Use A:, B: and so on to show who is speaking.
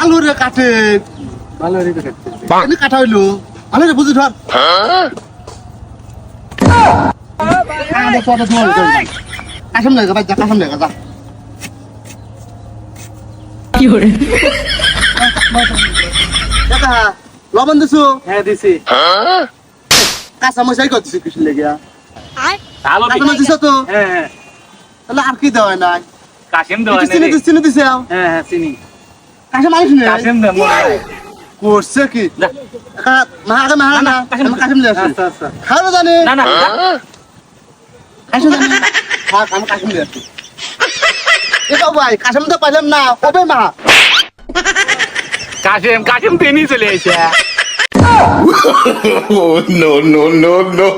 A: ভালো রে কাটে
B: ভালো রে কাটতে
A: এনে কাটা হইলো ভালো রে বুঝি ধর আমাদের তো ধর কাশম না ভাই যা কাশম না যা
B: কি করে
A: দেখা লবণ দিছো
B: হ্যাঁ দিছি
A: কাঁচা মশাই করছিস কিছু লেগিয়া
B: ভালো
A: কাঁচা দিছ তো
B: হ্যাঁ হ্যাঁ
A: তাহলে আর কি দেওয়া নাই
B: কাশিম দেওয়া
A: চিনি দিছে
B: হ্যাঁ হ্যাঁ চিনি
A: কাশম আনিস না
B: কাশিম দে
A: করছে কি
B: যা।
A: আগে মাহা না কাশম দিয়ে আসি
B: আচ্ছা আচ্ছা
A: খাওয়া জানি
B: না না
A: কাশম জানি আমি কাশম দিয়ে আসি এটা ভাই কাশম তো পাইলাম না কবে মা
B: কাশিম কাশিম তিনি চলে আইছে
C: Oh, no, no, no, no.